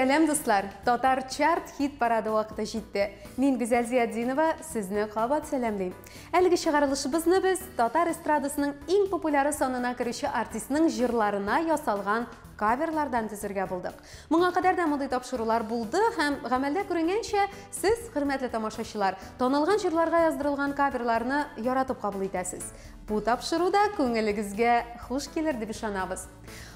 Сәлем дуслар, Татар чарт хит парады вакыты җитте. Мин Гүзәл Зияддинова сезне кабат сәламлыйм. Әлеге чыгарылышыбызны без татар эстрадасының иң популяр санына керүче артистның җырларына ясалган каверлардан төзергә булдык. Моңа кадәр дә мондый тапшырулар булды һәм гамәлдә күренгәнчә, сез, хөрмәтле тамашачылар, танылган җырларга яздырылган каверларны яратып кабул итәсез. Бу тапшыруда күңелегезгә хуш килер дип ышанабыз.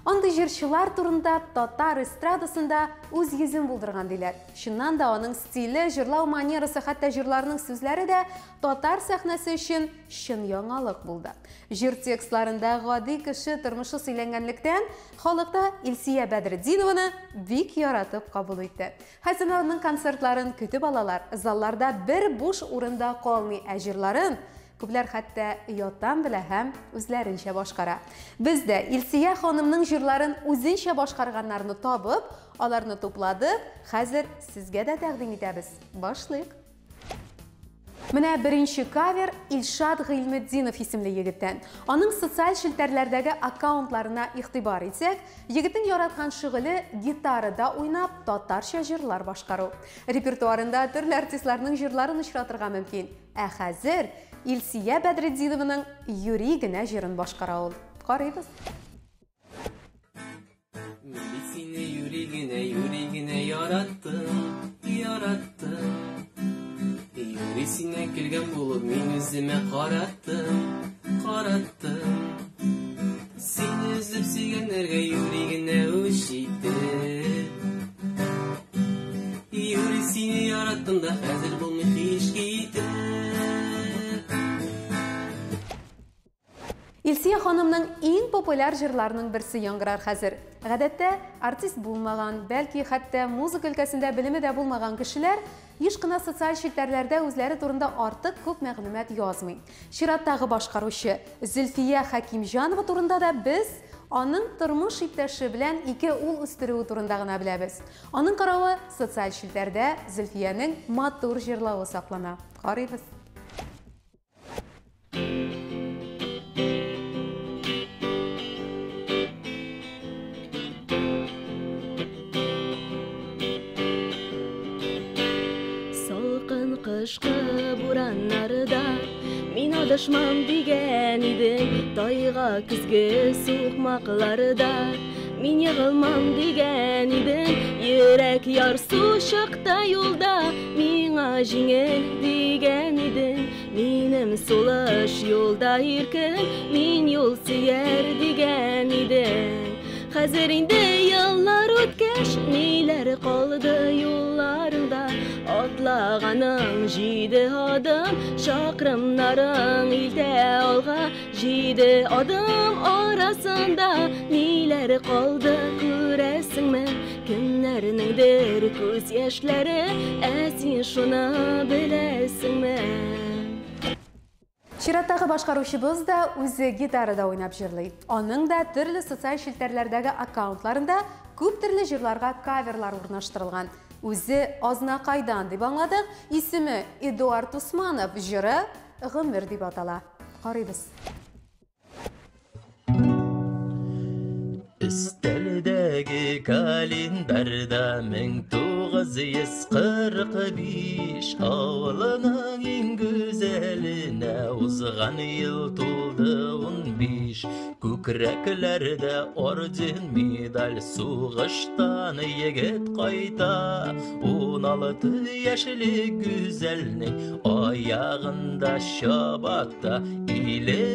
Андый җырчылар турында татар эстрадасында үз йөзен булдырган диләр. Шуннан да аның стиле, җырлау манерасы, хәтта җырларның сүзләре дә татар сәхнәсе өчен чын яңалык булды. Җыр текстларында гади кеше тормышы сөйләнгәнлектән, халыкта Илсия Бәдретдинованы бик яратып кабул итте. Хәзер аның концертларын көтеп алалар. Залларда бер буш урында калмый, ә җырларын күпләр хәтта яттан белә һәм үзләренчә башкара. Без дә Илсия ханымның җырларын үзенчә башкарганнарны табып, аларны тупладык, хәзер сезгә дә тәкъдим итәбез. Башлыйк. Менә беренче кавер Илшат Гыйлметдинов исемле егеттән. Аның социаль челтәрләрдәге аккаунтларына игътибар итсәк, егетнең яраткан шөгыле гитарада уйнап татарча җырлар башкару. Репертуарында төрле артистларның җырларын очратырга мөмкин. Ә хәзер Илсия Бәдретдинованың юри генә җырын башкара ул. Карыйбыз. Сине юри генә яраттым. Юри сине килгән булып, мин үземә караттым. Сине үзеп сөйгәннәргә юри генә үч итте. Юри сине яраттым да хәзер булмый һич китеп. Илсия ханымның иң популяр җырларының берсе яңгырар хәзер. Гадәттә, артист булмаган, бәлки хәтта музыка өлкәсендә белеме дә булмаган кешеләр еш кына социаль челтәрләрдә үзләре турында артык күп мәгълүмат язмый. Чираттагы башкаручы Зөлфия Хәкимҗанова турында да без аның тормыш иптәше белән ике ул үстерүе турында гына беләбез. Аның каравы, социаль челтәрдә Зөлфиянең матур җырлавы саклана. Карыйбыз. Кышкы бураннарда мин адашмам дигән идең, тайга күзгә сукмакларда мин егылмам дигән идең, йөрәк ярсу чакта юлда миңа җиңел дигән идең, минем сулыш юлда иркен, мин юл сөяр дигән идең. Хәзер инде еллар үткәч, ниләр калды юлларыңда, атлаганың җиде адым, чакрымнарың илтә алга, җиде адым арасында ниләр калды күрәсеңме, кемнәрнеңдер күз яшьләре, ә син шуны беләсеңме? Чираттагы башкаручыбыз да үзе гитарада уйнап җырлый. Аның да төрле социаль челтәрләрдәге аккаунтларында күп төрле җырларга каверлар урнаштырылган. Үзе Азнакайдан дип аңладык, исеме Эдуард Усманов, җыры Гомер дип атала. Карыйбыз. Өстәлдәге календарда 1945 авылының иң гүзәленә узган ел тулды 15. Күкрәкләрдә орден медаль, сугыштан егет кайта, 16 яшьлек гүзәлнең аягында чабакта иле.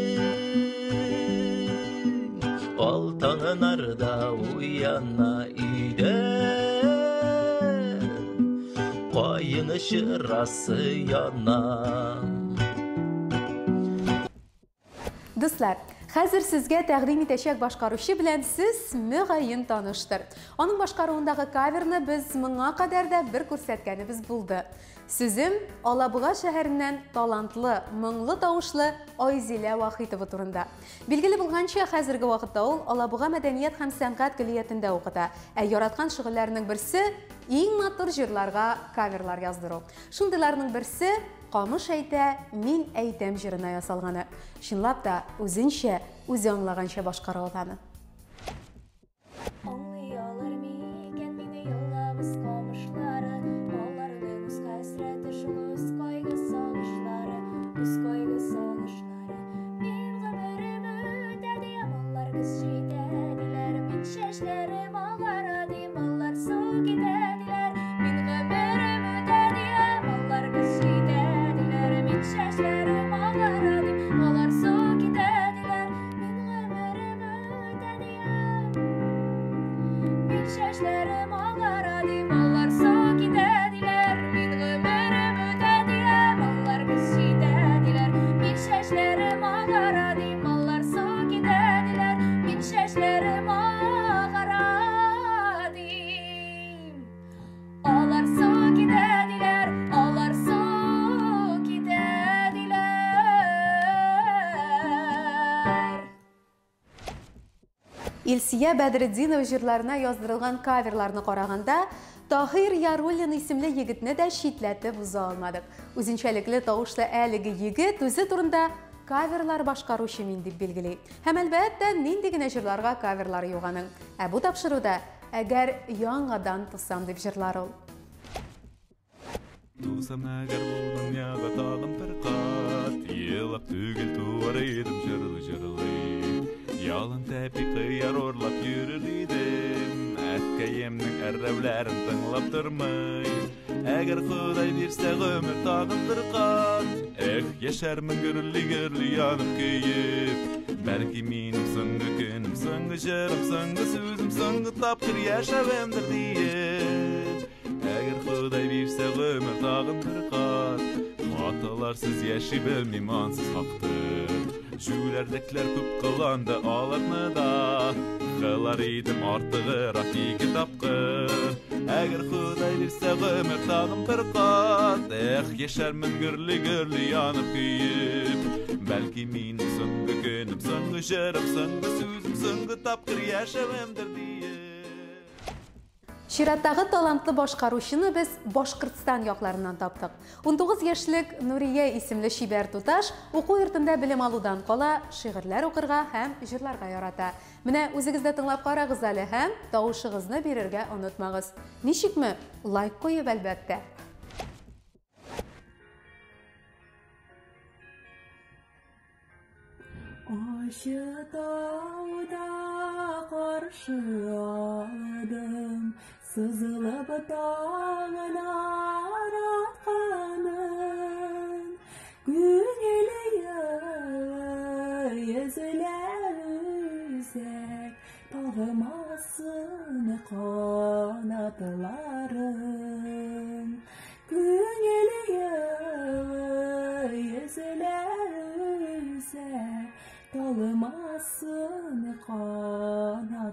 Алтын нарда уяна иде, кайыны чырасы яна. Дуслар, хәзер сезгә тәкъдим итәчәк башкаручы белән сез мөгаен таныштыр. Аның башкаруындагы каверны без моңа кадәр дә бер күрсәткәнебез булды. Сүзем Алабуга шәһәреннән талантлы, моңлы тавышлы Айзилә Вахитова турында. Билгеле булганча, хәзерге вакытта ул Алабуга мәдәният һәм сәнгать көллиятендә укыта. Ә яраткан шөгыльләренең берсе иң матур җырларга каверлар яздыру. Шундыйларның берсе Камыш әйтә, мин әйтәм җырына ясалганы. Чынлап да үзенчә, үзе аңлаганча башкара ул аны. Илсия Бәдретдинова җырларына яздырылган каверларны караганда, Tahir Yarulin isimli yigitni de şiddetli buza almadık. Үзенчәлекле тавышлы әлеге егет үзе турында каверлар башкаручы мин дип билгели. Һәм әлбәттә нинди генә җырларга каверлар юганың. Бу тапшыруда әгәр яңадан тусам дип җырлар ул. Тусам әгәр булдым яга тагын бер кат, елап түгел туар идем җырлый. Ялын тәпи кыяр орлап йөрер идем, әткәемнең әррәүләрен тыңлап тормый. Әгәр Ходай бирсә гомер тагын бер кат, яшәрмен гөрли янып көеп. Бәлки минем соңгы көнем, соңгы җырым, соңгы сүзем, соңгы тапкыр яшәвемдер диеп. Әгәр Ходай бирсә гомер тагын бер кат, хаталарсыз яши белмим ансыз хактыр. Жүләрдекләр күп кыланда аларны да, кылар идем артыгырак ике тапкыр. Әгәр Ходай бирсә гомер тагын бер кат, яшәрмен гөрли янып көеп. Бәлки минем соңгы көнем, соңгы җырым, соңгы сүзем, соңгы тапкыр яшәвемдер диеп. Чираттагы талантлы башкаручыны без Башкортстан якларыннан таптык. 19 яшьлек Нурия исемле шибәр туташ уку йортында белем алудан кала, шигырьләр укырга һәм җырларга ярата. Менә үзегез дә тыңлап карагыз әле һәм тавышыгызны бирергә онытмагыз. Ничекме? Лайк куеп әлбәттә. Aşı dağda karşı adım, sızılıp dağına atkanın, gün geliyor yüzüler üzek, dağılmasın kanatlarım. Gün geliyor yüzüler üzek, dağılmasın kanatlarım.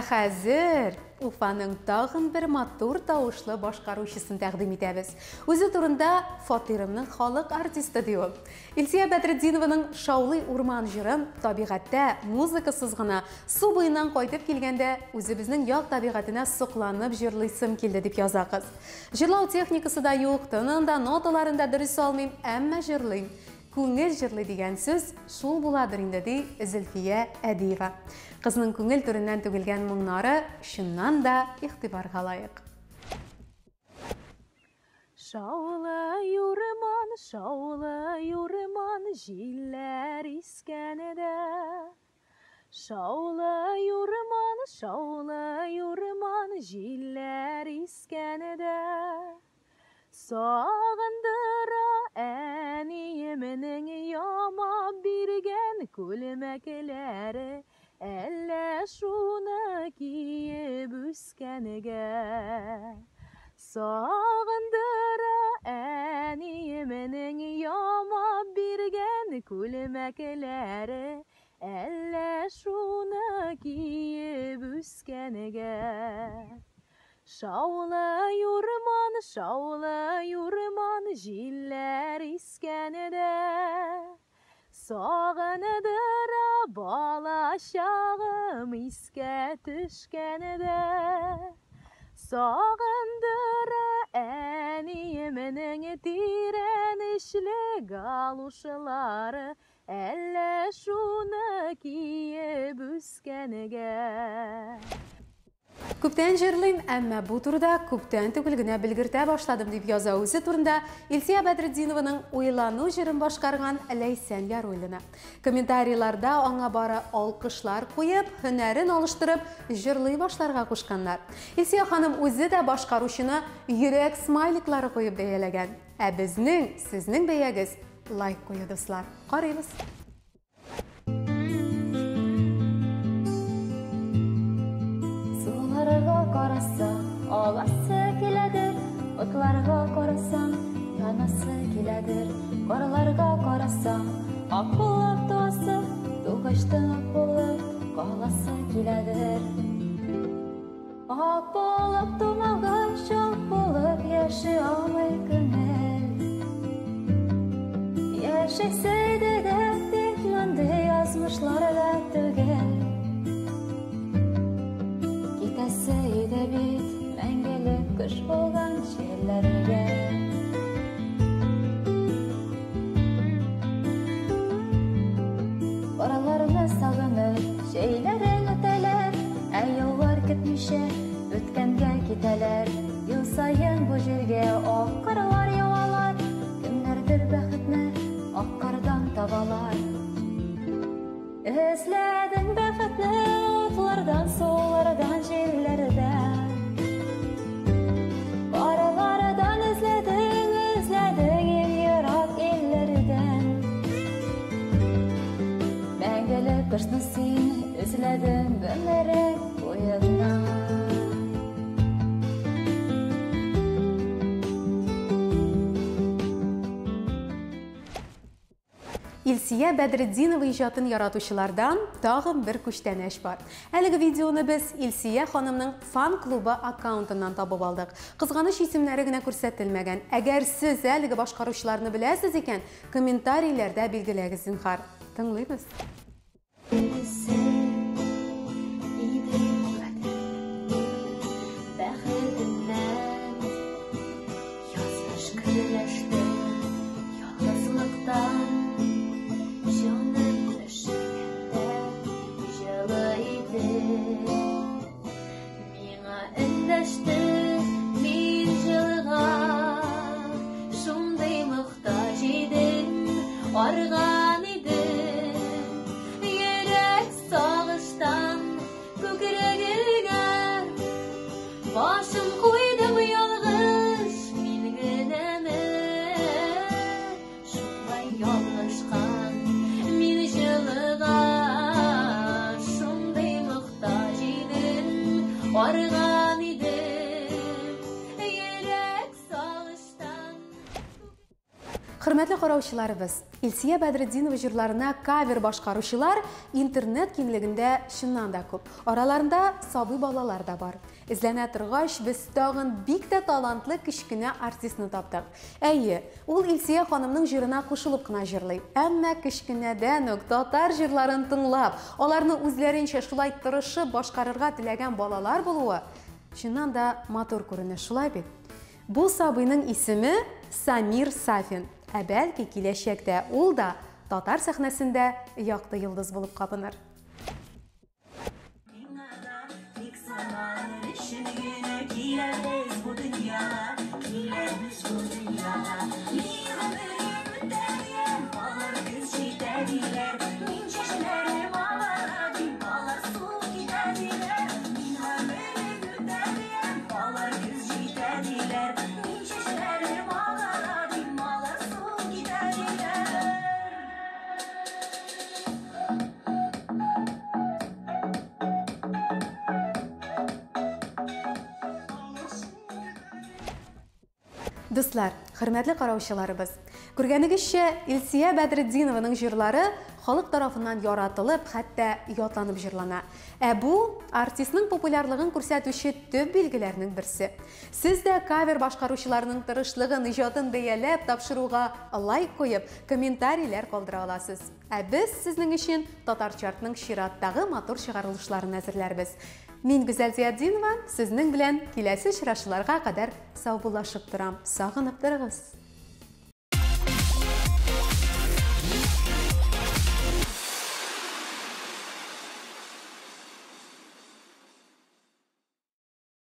Хәзер Уфаның тагын бер матур тавышлы башкаручысын тәкъдим итәбез. Үзе турында фатирымның халык артисты ди ул. Илсия Бәдретдинованың Шаулый урман җырын табигатьтә музыкасыз гына су буеннан кайтып килгәндә үзебезнең як табигатына сокланып җырлыйсым килде дип язакыз. Җырлау техникасы да юк, тынында, ноталарында дөрес алмыйм, әмма җырлыйм. Күңел җырлый дигән сүз шул буладыр инде ди Зөлфия Әдиева. Кызның күңел түреннән түгелгән моңнары шуннан да игътибарга лаек. Шаулый урман, җилләр искәнедә. Шаулый урман, җилләр искәнедә. Сагындыра әниемнең ямап биргән күлмәкләре, әллә шуны киеп үскәнегә. Сагындыра әниемнең ямап биргән күлмәкләре, әллә шуны киеп үскәнегә. Шаулый урман, җилләр искәнедә. Сагындыра балачагым искә төшкәнедә. Сагындыра әниемнең тирәнешле галушлары, әллә шуны киеп үскәнегә. Күптән җырлыйм, әмма бу турыда күптән түгел генә белгертә башладым дип яза үзе турында Илсия Бәдретдинованың уйлану җырын башкарган Ләйсән Яруллина. Комментарийларда аңа бары алкышлар куеп, һөнәрен алыштырып, җырлый башларга кушканнар. Илсия ханым үзе дә башкаручыны йөрәк смайликлары куеп бәяләгән. Ә безнең, сезнең бәягез лайк кую дуслар. Карыйбыз. Караса, аласы киләдер, отларга карасаң, янасы киләдер, карларга карасаң, ак булып туасы, тугышты булып, каласы киләдер. Ак булып тумаган, шал булып яши алмый күңел. Яшәсә дә Кыш болған жерлерге Бараларны сағынып, şeylerin öteler Yıllar gitmişe, ötkenge giteler Yıl sayın bu жерге ак karlar yavalar Kimlerdir бәхетне ак kardan tavalar Özledin бәхетне otlardan, soğlardan, jellerden Aralardan özledin en yarak ellerden Мәңгілік кышны син özledin ömrek boyuna Илсия Бәдретдинова иҗатын яратучылардан тагын бер күчтәнәш бар. Әлеге видеоны без Илсия ханымның фан-клубы аккаунтыннан табып алдык. Кызганыч исемнәре генә күрсәтелмәгән. Әгәр сез әлеге башкаручыларны беләсез икән, комментарийләрдә билгеләгез зинһар. Тыңлыйбыз. Арган идем, йөрәк сагыштан күкрәгемгә. Башым куйдым ялгыш, мин генәме. Шулай ялгышкан, мин җылыга. Шундый мохтаҗ идем, арган идем, йөрәк сагыштан. Хөрмәтле караучыларыбыз, Илсия Бәдретдинова җырларына кавер башкаручылар интернет киңлегендә чыннан да күп. Араларында сабый балалар да бар. Эзләнә торгач, без тагын бик тә талантлы кичкенә артистны таптык. Әйе, ул Илсия ханымның җырына кушылып кына җырлый. Әмма кичкенәдән үк татар җырларын тыңлап, аларны үзләренчә шулай тырышып башкарырга теләгән балалар булуы чыннан да матур күренеш, шулай бит. Бу сабыйның исеме Самир Сафин. Бәлки киләчәктә ул да татар сәхнәсендә якты йолдыз булып кабыныр. Дуслар, хөрмәтле караучыларыбыз, күргәнегезчә, Илсия Бәдретдинованың җырлары халык тарафыннан яратылып, хәтта ятланып җырлана. Бу артистның популярлыгын күрсәтүче төп билгеләрнең берсе. Сез дә кавер башкаручыларының тырышлыгын, иҗатын бәяләп, тапшыруга лайк куеп, комментарийлар калдыра аласыз. Без сезнең өчен татар чартның чираттагы матур чыгарылышларын әзерләрбез. Мин Гүзәл Зиятдинова, сезнең белән киләсе очрашуларга кадәр сау булашып торам. Сагынып торыгыз.